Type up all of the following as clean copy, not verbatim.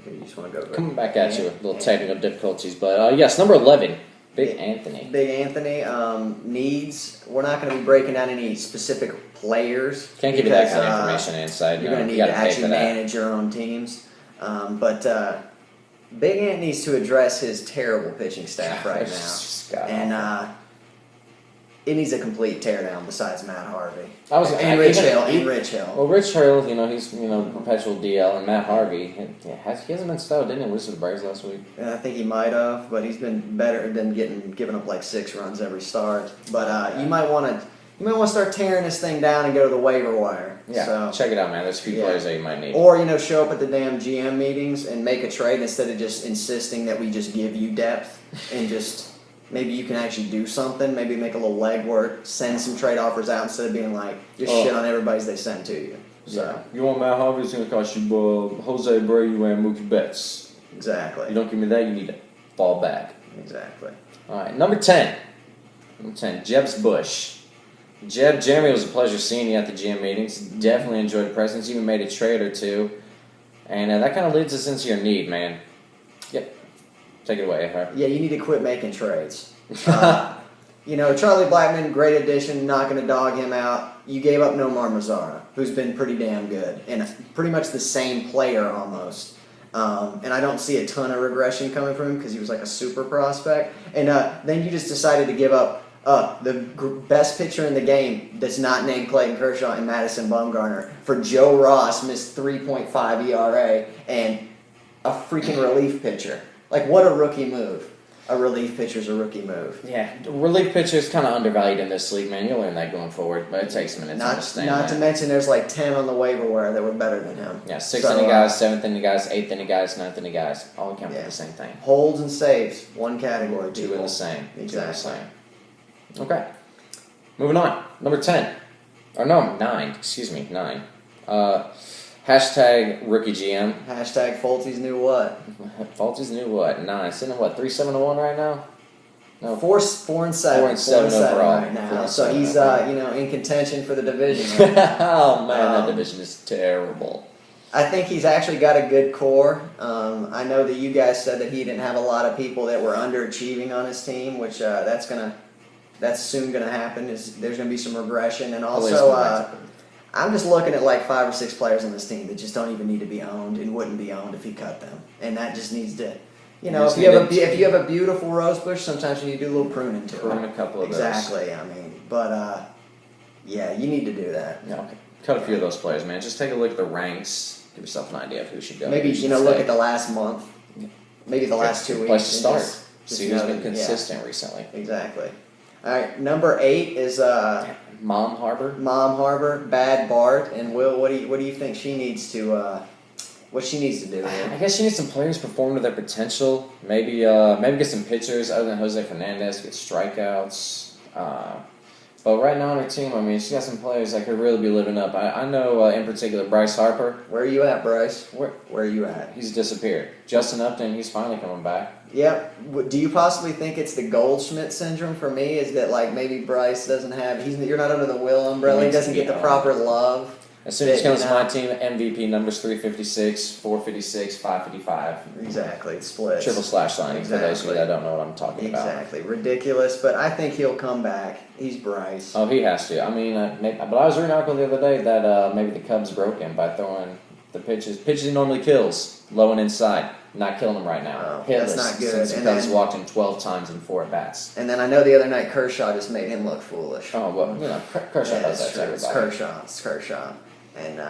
Or you just want to go? Coming back at you with little technical difficulties, but yes, number 11, Big Anthony. Big Anthony needs. We're not going to be breaking down any specific players. Can't give you that kind of information inside. You're going to need to actually manage your own teams. But Big Ant needs to address his terrible pitching staff right now, and it needs a complete teardown. Besides Matt Harvey and Rich Hill. Well, Rich Hill, he's perpetual DL, and Matt Harvey, he hasn't been stout, didn't he? Lose to the Braves last week. I think he might have, but he's been better than giving up like 6 runs every start. But you might want to start tearing this thing down and go to the waiver wire. Yeah, so, check it out, man. There's a few players that you might need. Or, show up at the damn GM meetings and make a trade instead of just insisting that we just give you depth and just maybe you can actually do something. Maybe make a little legwork, send some trade offers out instead of being like, just shit on everybody's they send to you. So yeah. You want Matt Harvey, it's going to cost you Jose Abreu and Mookie Betts. Exactly. You don't give me that, you need to fall back. Exactly. All right, number 10. Jeb's Bush. Jeremy, it was a pleasure seeing you at the GM meetings. Definitely enjoyed the presence. Even made a trade or two. And that kind of leads us into your need, man. Yep. Take it away, Earhart. Yeah, you need to quit making trades. Charlie Blackmon, great addition. Not going to dog him out. You gave up Nomar Mazara, who's been pretty damn good. And pretty much the same player almost. And I don't see a ton of regression coming from him because he was like a super prospect. And then you just decided to give up the best pitcher in the game that's not named Clayton Kershaw and Madison Bumgarner for Joe Ross, missed 3.5 ERA, and a freaking relief pitcher. Like, what a rookie move. A relief pitcher's a rookie move. Yeah, relief pitcher is kind of undervalued in this league, man. You'll learn that going forward, but it takes a minute to understand Not to mention there's like 10 on the waiver wire that were better than him. Yeah, 6th inning guys, 7th inning guys, 8th inning guys, 9th inning guys. All account for the same thing. Holds and saves, one category. Two in the same. Exactly. 2 in the same. Okay. Moving on. Number 10. Or no, 9. Excuse me, 9. Hashtag rookie GM. Hashtag Folty's new what? Folty's new what? 9. Sitting at what? 3-7-1 right now? No. 4-7. 4-7 overall. Right now. So he's in contention for the division. Oh man, that division is terrible. I think he's actually got a good core. I know that you guys said that he didn't have a lot of people that were underachieving on his team, which that's soon going to happen. There's going to be some regression, and also I'm just looking at like 5 or 6 players on this team that just don't even need to be owned and wouldn't be owned if he cut them, and that just needs to. If you have a beautiful rose bush, sometimes you need to do a little pruning to it. Prune a couple of those. Exactly. But you need to do that. Yeah, okay. Cut a few of those players, man. Just take a look at the ranks. Give yourself an idea of who should go. Maybe look at the last month. Maybe the last 2 weeks. Place to start. See who's been consistent recently. Exactly. All right, number 8 is Mom Harbor, Bad Bart, and Will. What do you think she needs to? What she needs to do? I guess she needs some players perform to their potential. Maybe get some pitchers other than Jose Fernandez, get strikeouts. But right now on her team, I mean, she got some players that could really be living up. I know in particular Bryce Harper. Where are you at, Bryce? Where are you at? He's disappeared. Justin Upton, he's finally coming back. Yep. Do you possibly think it's the Goldschmidt syndrome for me? Is that like maybe Bryce doesn't have? You're not under the Will umbrella. He doesn't get the proper love. As soon as he comes to my team, MVP numbers 356, 456, 555. Exactly, it's split. Triple slash line, for those of you that don't know what I'm talking about. Exactly, ridiculous, but I think he'll come back. He's Bryce. Oh, he has to. I mean, but I was reading an article the other day that maybe the Cubs broke him by throwing the pitches he normally kills, low and inside. Not killing him right now. That's not good. Since the Cubs walked him 12 times in 4 at-bats. And then I know the other night Kershaw just made him look foolish. Oh, well, Kershaw does that to everybody. It's Kershaw. And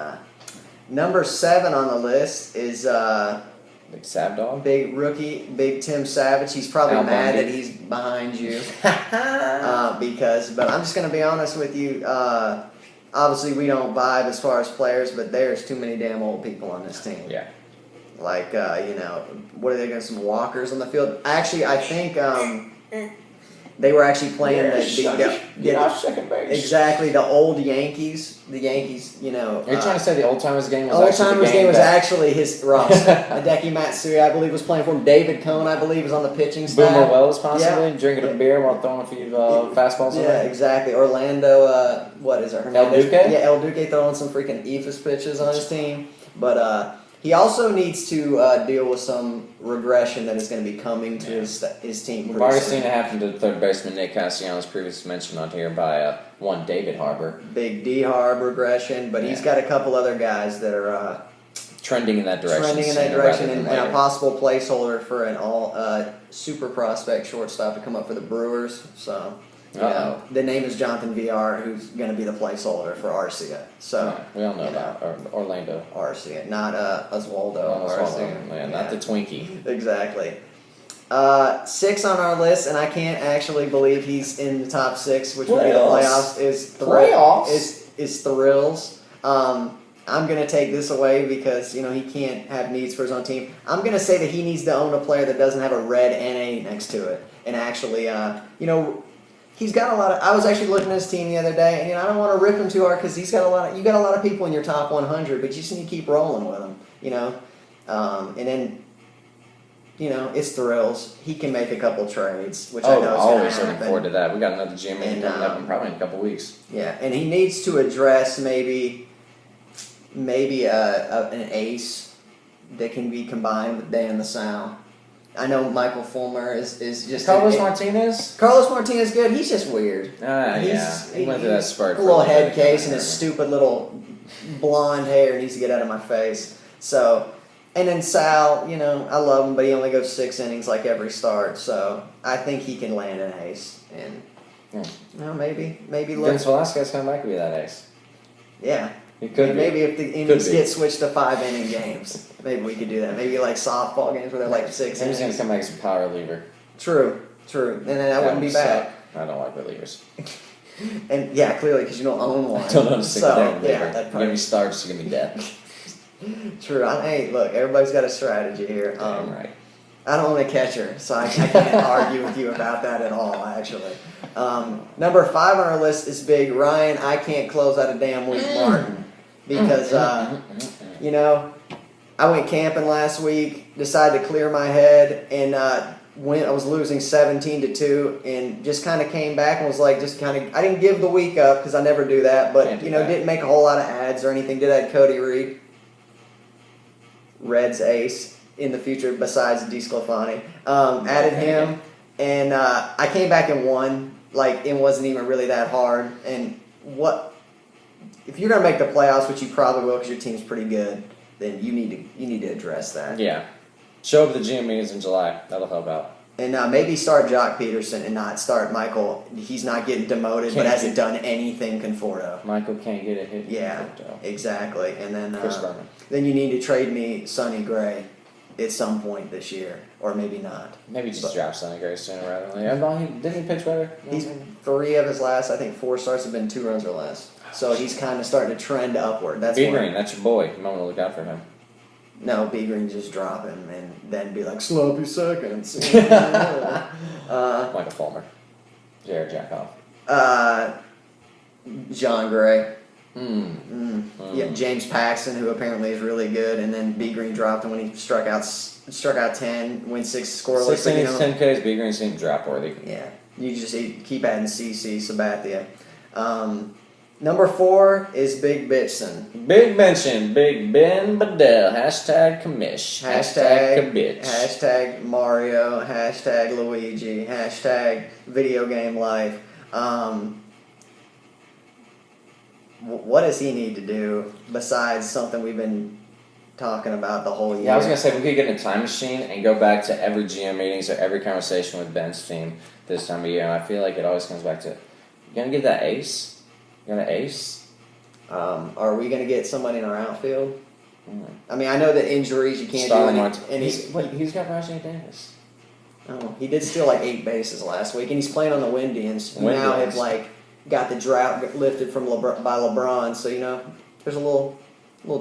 number 7 on the list is Big Sav Dog? Big rookie, Big Tim Savage. He's probably mad that he's behind you. But I'm just going to be honest with you. Obviously, we don't vibe as far as players, but there's too many damn old people on this team. Yeah. Like, what are they going to some walkers on the field? Actually, I think they were actually playing second base. Exactly, the old Yankees. The Yankees, Are you trying to say the Old Timers game was actually his roster. Hideki Matsui, I believe, was playing for him. David Cohn, I believe, was on the pitching staff. Boomer Wells, possibly, drinking a beer while throwing a few fastballs away. Yeah, exactly. Orlando, what is it? El Duque? Yeah, El Duque throwing some freaking eephus pitches on his team. But He also needs to deal with some regression that is going to be coming to his team. We've already seen it happen to third baseman Nick Castellanos, previously mentioned on here by one David Harbour. Big D Harb regression, but he's got a couple other guys that are trending in that direction. And a possible placeholder for an all super prospect shortstop to come up for the Brewers. So. The name is Jonathan VR, who's going to be the placeholder for Arcia. So we all know that. Orlando Arcia, not Oswaldo Arcia. Not the Twinkie. Exactly. 6 on our list, and I can't actually believe he's in the top 6, which would be the playoffs. Is Thrills. I'm going to take this away because he can't have needs for his own team. I'm going to say that he needs to own a player that doesn't have a red NA next to it, and actually, he's got a lot of. I was actually looking at his team the other day, and I don't want to rip him too hard because he's got a lot. You got a lot of people in your top 100, but you just need to keep rolling with them, and then, it's Thrills. He can make a couple trades, which I know is always looking forward to that. We got another GM meeting coming up in probably in a couple weeks. Yeah, and he needs to address maybe an ace that can be combined with Dan LaSalle. I know Michael Fulmer is just... Carlos Martinez? Carlos Martinez good. He's just weird. He went through that spurt. A little head case and his stupid little blonde hair needs to get out of my face. So, and then Sal, I love him, but he only goes 6 innings like every start. So, I think he can land an ace. And, maybe look... Vince Velasquez come back to be that ace. Yeah. He could maybe if the innings get switched to 5-inning games, maybe we could do that. Maybe like softball games where they're like 6 innings. He's going to come back as a power reliever. True. And then that wouldn't be bad. I don't like relievers. And clearly because you don't own one. I don't own a single damn reliever. That give me starts, give me death. True. Look, everybody's got a strategy here. Right. I don't own a catcher, so I can't argue with you about that at all, actually. Number 5 on our list is big. Ryan, I can't close out a damn week, Martin. Because, I went camping last week, decided to clear my head, and I was losing 17-2, and just kind of came back and was like, I didn't give the week up because I never do that, but, didn't make a whole lot of ads or anything. Did add Cody Reed, Reds ace in the future besides DeSclafani. Added him, and I came back and won. Like, it wasn't even really that hard. And if you're going to make the playoffs, which you probably will because your team's pretty good, then you need to address that. Yeah. Show up at the GM meetings in July. That'll help out. And maybe start Jock Peterson and not start Michael. He's not getting demoted, but hasn't done anything Conforto. Michael can't get a hit. Yeah, exactly. And then Chris Berman. Then you need to trade me Sonny Gray at some point this year, or maybe not. Maybe just draft Sonny Gray sooner rather than later. Didn't he pitch better? He's 3 of his last, I think 4 starts have been 2 runs or less. So he's kind of starting to trend upward. That's B Green, that's your boy. You might want to look out for him. No, B Green just drop him and then be like sloppy seconds. Michael Fulmer, Jared Jackoff, John Gray. Yeah, James Paxton, who apparently is really good, and then B Green dropped him when he struck out 10, win 6 scoreless. 6 innings, 10 Ks. B Green seemed drop worthy. Yeah, you just keep adding CC Sabathia. Number 4 is Big Bitchson. Big mention, Big Ben Bedell. Hashtag commish. Hashtag kabitch. Hashtag Mario. Hashtag Luigi. Hashtag video game life. What does he need to do besides something we've been talking about the whole year? Yeah, I was going to say, we could get in a time machine and go back to every GM meetings or every conversation with Ben's team this time of year. And I feel like it always comes back to, you going to get that ace? You got an ace? Are we going to get somebody in our outfield? I mean, I know that injuries, you can't do anything. He's got Rajay Davis. Oh, he did steal like 8 bases last week, and he's playing on the Windians, who now have got the drought lifted from by LeBron. So there's a little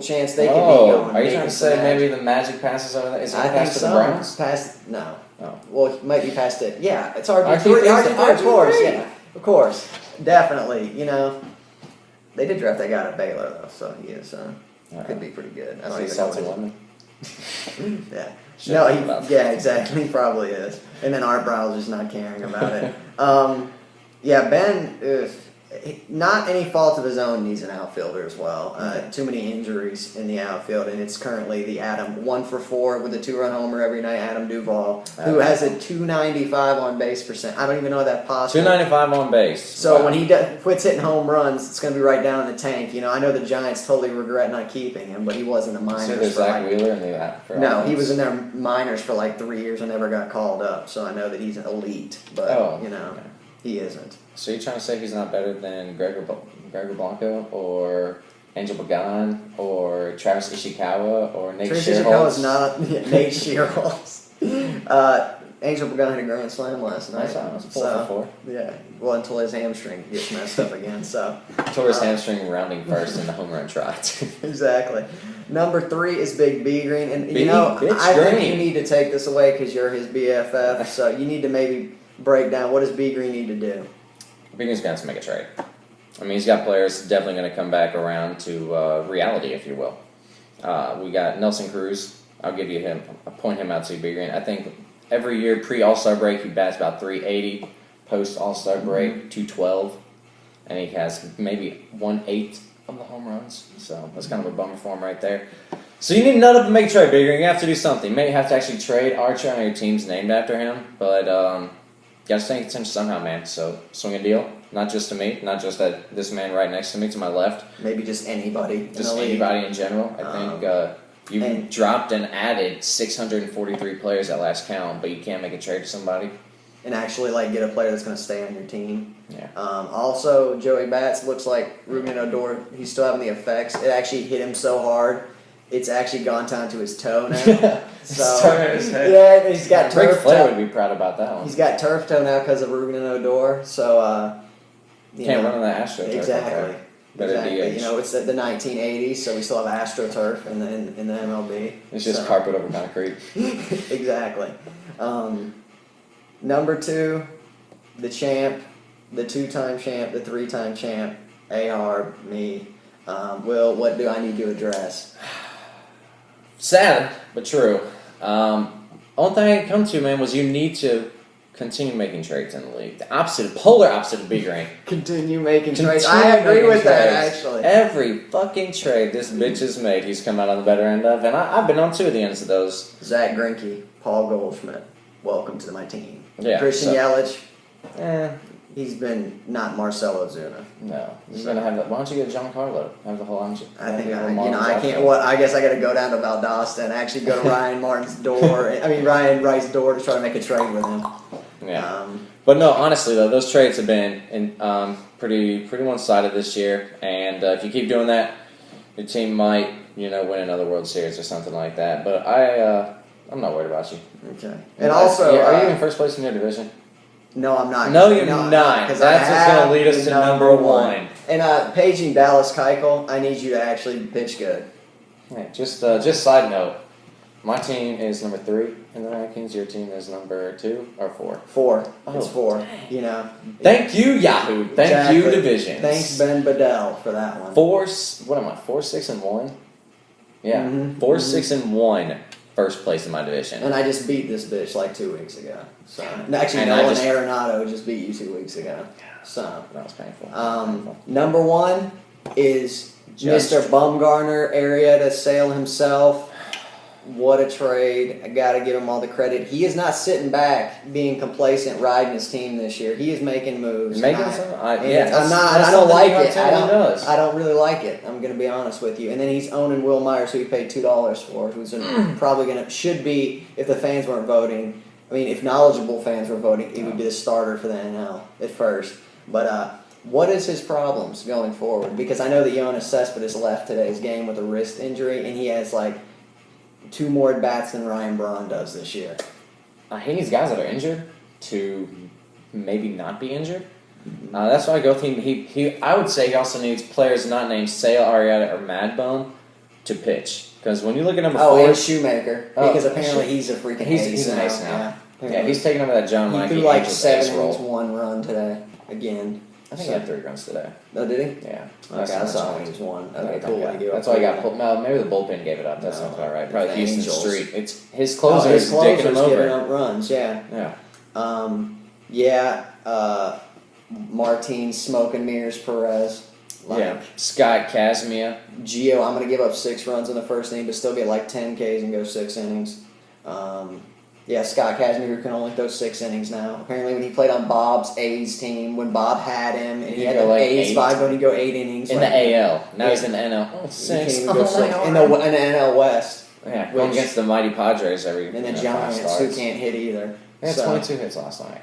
chance they could be going. Are you trying to say maybe the Magic passes over there? Is it past the Browns? No. Oh. Well, it might be past it. Yeah, it's RG3, of course. Yeah, of course, definitely. They did draft that guy out of Baylor though, so he is could be pretty good. I don't even know what yeah. Yeah, exactly. He probably is. And then Art Briles just not caring about it. Ben, not any fault of his own, needs an outfielder as well. Too many injuries in the outfield, and it's currently the 1-for-4 with a 2-run homer every night, Adam Duvall, who has a 295 on base percent. I don't even know if that's possible. 295 on base. So when he quits hitting home runs, it's going to be right down in the tank. You know, I know the Giants totally regret not keeping him, but he was in the minors. So there's Zach Wheeler in the No, he was in their minors for like 3 years and never got called up. So I know that he's an elite, but he isn't. So you're trying to say he's not better than Gregor Blanco or Angel Pagan or Travis Ishikawa or Nate Shearholtz? Ishikawa's not Nate Shearholtz. Angel Pagan had a grand slam last night. That's 4-for-4. Yeah, well, until his hamstring gets messed up again. So tore his hamstring rounding first in the home run trot. Exactly. Number 3 is Big B Green, and think you need to take this away because you're his BFF. So you need to maybe break down what does B Green need to do. B Green's got to make a trade. I mean, he's got players definitely going to come back around to reality, if you will. We got Nelson Cruz. I'll give you him. I'll point him out to B Green. I think every year pre-All-Star break he bats about 380. Post-All-Star break 212, and he has maybe 1/8 of the home runs. So that's kind of a bummer for him right there. So you need to nut up and make a trade, B Green. You have to do something. You may have to actually trade Archer. I know your team's named after him, but you got to stay in contention somehow, man. So swing a deal. Not just to me, not just at this man right next to me, to my left. Maybe just anybody. Just anybody in general. I think you dropped and added 643 players at last count, but you can't make a trade to somebody. And actually, get a player that's going to stay on your team. Yeah. Also, Joey Bats looks like Ruben Odor. He's still having the effects. It actually hit him so hard, it's actually gone down to his toe now. So his head. Yeah, he's got Rick turf Flair toe. would be proud about that one. He's got turf toe now because of Ruben Odor. So can't run on the AstroTurf. Exactly. Better Exactly. DH. You know, it's the 1980s, so we still have AstroTurf in the MLB. It's just carpet over concrete. Exactly. Number 2, the champ, the 2-time champ, the 3-time champ, A-Harb, me. Will, what do I need to address? Sad, but true. Only thing I come to, man, was you need to continue making trades in the league. The polar opposite of B Green. Continue making trades. I agree with that, actually. Every fucking trade this bitch has made, he's come out on the better end of, and I've been on 2 of the ends of those. Zach Greinke, Paul Goldschmidt, welcome to my team. Yeah, Christian Yelich, he's been not Marcelo Ozuna. No, he's gonna have that. Why don't you get Giancarlo? Have the whole. I can't. Well, I guess I got to go down to Valdosta and actually go to Ryan Wright's door to try to make a trade with him. Yeah. But no, honestly though, those trades have been pretty one-sided this year, and if you keep doing that, your team might win another World Series or something like that. But I'm not worried about you. Okay. And also, are you in first place in your division? No, I'm not. No, you're not. That's what's going to lead us to number 1. And paging Dallas Keuchel, I need you to actually pitch good. Yeah, just side note, my team is number 3 in the rankings. Your team is number 2 or 4? 4. Oh, it's 4. dang. Thank you, Yahoo. Thank you, divisions. Thanks, Ben Bedell, for that one. 4, 6, and 1? Yeah, 4, 6, and 1. First place in my division. And I just beat this bitch 2 weeks ago. So actually, Nolan Arenado just beat you 2 weeks ago. So that was painful. Number 1 is Mr. Bumgarner, Arrieta Sale himself. What a trade. I got to give him all the credit. He is not sitting back being complacent riding his team this year. He is making moves. I don't like it. I don't really like it. I'm going to be honest with you. And then he's owning Will Myers, who he paid $2 for, who's should be, if the fans weren't voting, if knowledgeable fans were voting, he would be the starter for the NL at first. But what is his problems going forward? Because I know that Yoenis Cespedes left today's game with a wrist injury, and he has 2 more at-bats than Ryan Braun does this year. He needs guys that are injured to maybe not be injured. That's why I go with him. I would say he also needs players not named Sale, Arrieta, or Madbone to pitch. Because when you look at number 4... and Shoemaker. Because apparently he's a freaking he's an ace now. Yeah, he's taking over that John Mackey. He threw 7 innings, 1 run today. Again. I think he had 3 runs today. Oh, did he? Yeah. Okay, I saw he was 1. Okay, cool. That's why he got pulled. No, maybe the bullpen gave it up. That sounds about right. Probably Houston Street. It's his closer giving him over. Giving up runs, yeah. Yeah. Martin Smoke and Mirrors Perez. Yeah. Scott Kazmia. Gio, I'm going to give up 6 runs in the first inning, but still get like 10 Ks and go 6 innings. Scott Kazmir can only throw 6 innings now. Apparently, when he played on Bob's A's team, when Bob had him, and he had the like A's 8. vibe, when he go 8 innings. In like, the AL. Now Yeah. he's in the NL. Oh, he 6. can't even go 6. my In God. the NL West. Yeah, going against the mighty Padres every And the 5 Giants, who starts. can't hit either. They had So, 22 hits last night.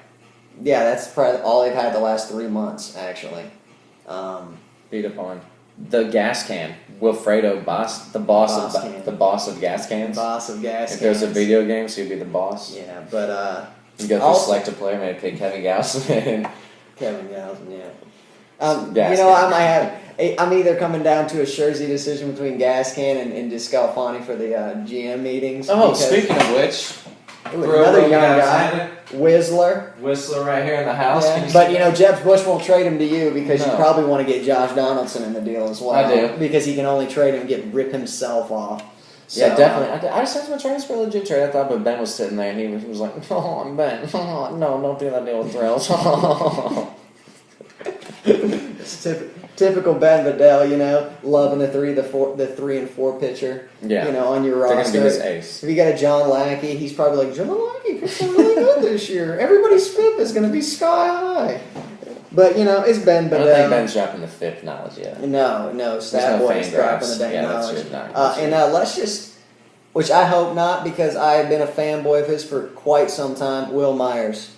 Yeah, that's probably all they've had the last 3 months, actually. Beat up on the gas can. Wilfredo Boss, the boss Boss of can. gas cans. Boss of gas If there's a cans. video game, so he'd be the boss. Yeah, but You go through Also- select a player, maybe pick Kevin Gausman. Kevin Gausman, yeah. Gas I can. might have. I'm either coming down to a Scherzi decision between Gascan and Descalfani for the GM meetings. Oh, because- speaking of which, Ooh, another young guy, Whistler. Whistler right here in the house. Yeah, Can you but see Jeb Bush won't trade him to you because you No. probably want to get Josh Donaldson in the deal as well. I do. Because he can only trade him and rip himself off. Yeah, So, definitely. I just had my trades for a legit trade. I thought, but Ben was sitting there and he was like, "Oh, I'm Ben. No, don't do that deal with Thrills." It's typical Ben Bedell, loving the 3 and 4 pitcher. Yeah. On your They're gonna roster. be his ace. If you got a John Lackey, he's probably like, John Lackey pitched really good this year. Everybody's FIP is going to be sky high. But, it's Ben I Bedell. don't think Ben's dropping the fifth knowledge yet. No, Stat no Boy fan is dropping grabs. the dang Yeah, that's knowledge. true. Not And let's just, which I hope not, because I have been a fanboy of his for quite some time, Will Myers.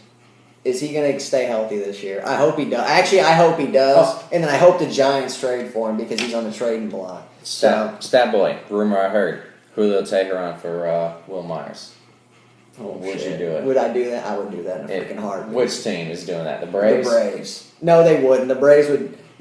Is he going to stay healthy this year? I hope he does. Actually, I hope he does. Oh. And then I hope the Giants trade for him because he's on the trading block. Stat Boy, rumor I heard. Julio Teheran on for Will Myers. Would you do it? Would I do that? I would do that in a freaking heartbeat. Which team is doing that? The Braves? The Braves. No, they wouldn't. The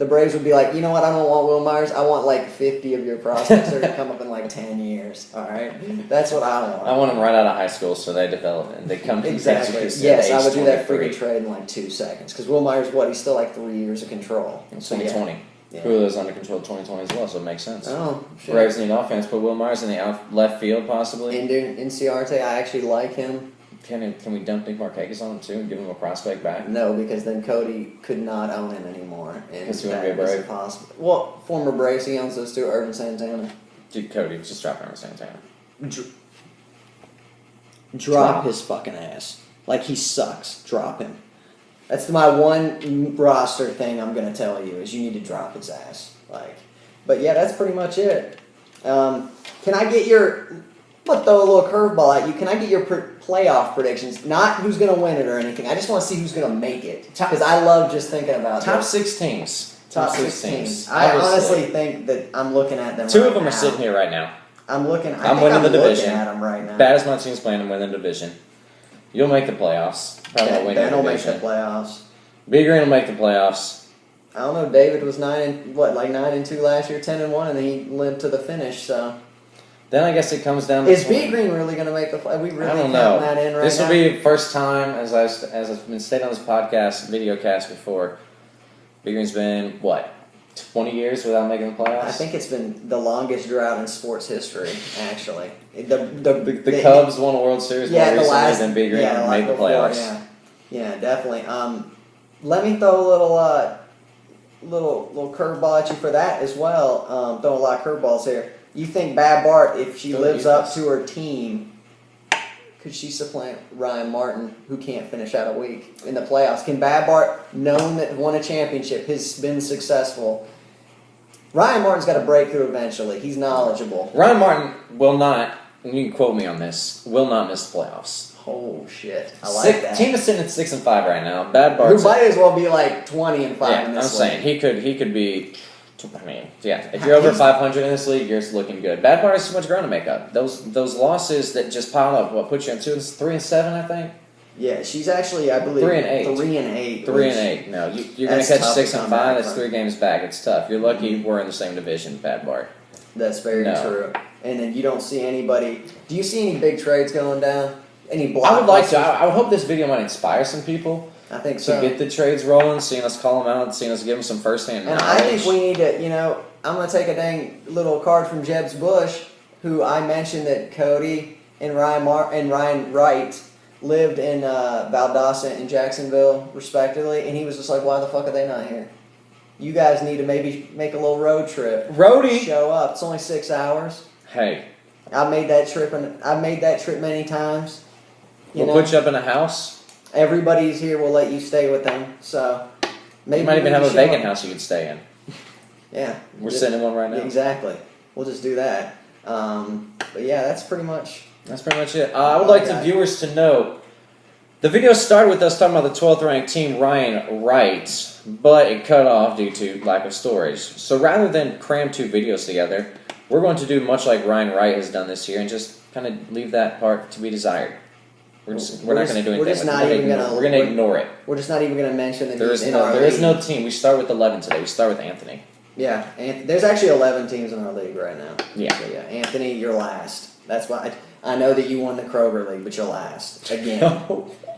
Braves would be like, you know what? I don't want Will Myers. I want like 50 of your prospects that are gonna come up in like 10 years. All right, that's what I want. I want them right out of high school so they develop and they come Exactly. to Yes, I would do that 23. freaking trade in like 2 seconds. Because Will Myers, he's still like 3 years of control. So, 2020. Yeah. Julio's under control 2020 as well, so it makes sense. Oh, shit. Braves need offense. Put Will Myers in the left field possibly. Inciarte, I actually like him. Can we dump Nick Markakis on him too and give him a prospect back? No, because then Cody could not own him anymore. And Because he wouldn't be a that is Brave? impossible. Well, former Braves, he owns those two, Irvin Santana. Dude, Cody, just drop him at the same time. Drop his fucking ass. Like, he sucks. Drop him. That's my one roster thing I'm going to tell you, is you need to drop his ass. But yeah, that's pretty much it. Can I get your... I'm going to throw a little curveball at you. Can I get your playoff predictions? Not who's going to win it or anything. I just want to see who's going to make it. Because I love just thinking about Top this. 6 teams. Top 6 teams. I Obviously. honestly think that I'm looking at them 2 right of them now. are sitting here right now. I'm looking I'm winning the division. at them right now. Bad as my team's playing, I'm winning the division. You'll make the playoffs. Probably won't win Ben the will make the division. playoffs. Big Green will make the playoffs. I don't know. David was 9-2 last year, 10-1, and then he limped to the finish. So, Then I guess it comes down to is B Green really going to make the? Are we really I don't counting know. that in right This now? will be the first time, as I've been stating on this podcast, video cast before. Big Green's been, 20 years without making the playoffs? I think it's been the longest drought in sports history. Actually, The Cubs won a World Series more recently than Big Green made the playoffs. Yeah, definitely. Let me throw a little curveball at you for that as well. Throwing a lot of curveballs here. You think Bad Bart, if she lives up to her team, could she supplant Ryan Martin, who can't finish out a week in the playoffs? Can Bad Bart, known that won a championship, has been successful? Ryan Martin's got to break through eventually. He's knowledgeable. Ryan Martin will not, and you can quote me on this, will not miss the playoffs. Oh shit! I like that. Team is sitting at 6-5 right now. Bad Bart. Who might as well be like 20-5 in Yeah, this I'm saying league. he could be. I mean, yeah. If you're over 500 in this league, you're looking good. Bad Bart has too much ground to make up. Those losses that just pile up, put you on 3-7, I think. Yeah, she's actually, I believe, 3-8. 3-8. 3-8. No, you're going to That's catch tough to 6-5. come back That's from. 3 games back. It's tough. You're lucky we're in the same division, Bad Bart. That's very No. true. And then you don't see anybody. Do you see any big trades going down? Any blockbusters? I would like to. I would hope this video might inspire some people I think to so. get the trades rolling, seeing us call them out, seeing us give them some first-hand And knowledge. I think we need to, I'm going to take a dang little card from Jeb's Bush, who I mentioned that Cody and Ryan Wright lived in Valdosta and Jacksonville, respectively, and he was just like, "Why the fuck are they not here? You guys need to maybe make a little road trip. Roadie. Show up. It's only 6 hours. Hey, I've made that trip, and I've made that trip many times. we'll put you up in a house. Everybody's here. We'll let you stay with them. So maybe You might even have a show vacant up. house you could stay in. Yeah, We're sitting in one right now. Exactly. We'll just do that. But yeah, that's pretty much. That's pretty much it. I would like the viewers to know, the video started with us talking about the 12th ranked team, Ryan Wright, but it cut off due to lack of storage. So rather than cram 2 videos together, we're going to do much like Ryan Wright has done this year and just kind of leave that part to be desired. We're not going to do anything. We're just not even going to. We're going to ignore it. We're just not even going to mention that There he's is in our league. there is no team. We start with 11 today. We start with Anthony. Yeah, and there's actually 11 teams in our league right now. Yeah. So yeah, Anthony, you're last. That's why I know that you won the Kroger League, but you're last again.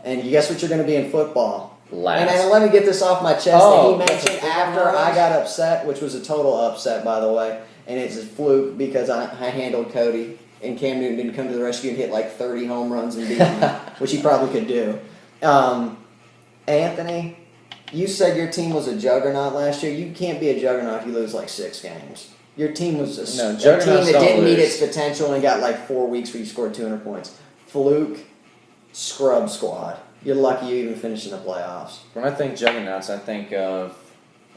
And you guess what you're going to be in football? Last. And let me get this off my chest Oh, that he mentioned after I got upset, which was a total upset, by the way. And it's a fluke because I handled Cody, and Cam Newton didn't come to the rescue and hit like 30 home runs and beat me, which he probably could do. Anthony, you said your team was a juggernaut last year. You can't be a juggernaut if you lose like 6 games. Your team was a team juggernauts that don't didn't meet lose. its potential and got like 4 weeks where you scored 200 points. Fluke, scrub squad. You're lucky you even finished in the playoffs. When I think juggernauts, I think of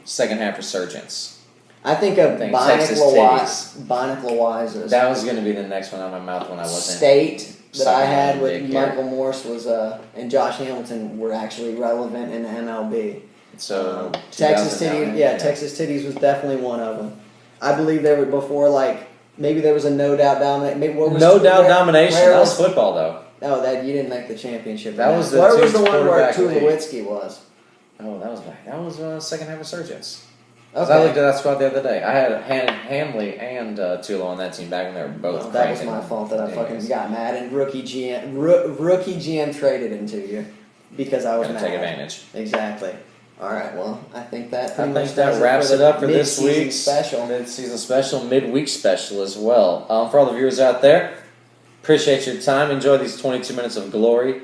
second half resurgence. I think of Texas Bionic Loiza's. That was going to be the next one out of my mouth when I wasn't. State that I sucking had on with dick here. Michael Morse was and Josh Hamilton were actually relevant in the MLB. So Texas 2009, Titties, Texas Titties was definitely one of them. I believe there were before like maybe there was a no doubt domination. Maybe what was No doubt domination. Where That was football though. No, that you didn't make the championship. That was the where was two the one where quarterback league. Tulowitzki was? Oh, that was second half resurgence. 'Cause Okay. I looked at that squad the other day. I had Hanley and Tulo on that team back when they were both. Well, that was cranking. my fault that I fucking Anyways, got mad and rookie GM traded into you because I was Gotta mad. take advantage. Exactly. All right. Well, I think that. I pretty much think that does wraps for it the up for this mid-season week's special. mid-season special, midweek special as well. For all the viewers out there, appreciate your time. Enjoy these 22 minutes of glory.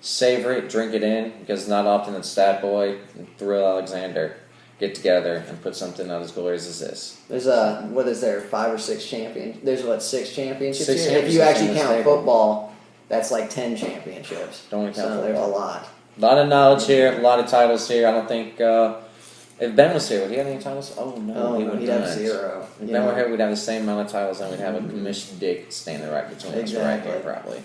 Savor it, drink it in, because not often that Stat Boy and Thrill Alexander get together and put something out as glorious as this. There's what is there, 5 or 6 champions? There's 6 championships 6 here? If you championships actually in this count table. football, that's like 10 championships. Don't count So football. there's a lot. A lot of knowledge here, a lot of titles here. I don't think if Ben was here, would he have any titles? Oh no, Oh, he no, would he'd not. have 0. If you Ben were know. here, we'd have the same amount of titles, and we'd have a commissioned dick standing right between us right Exactly. here, probably.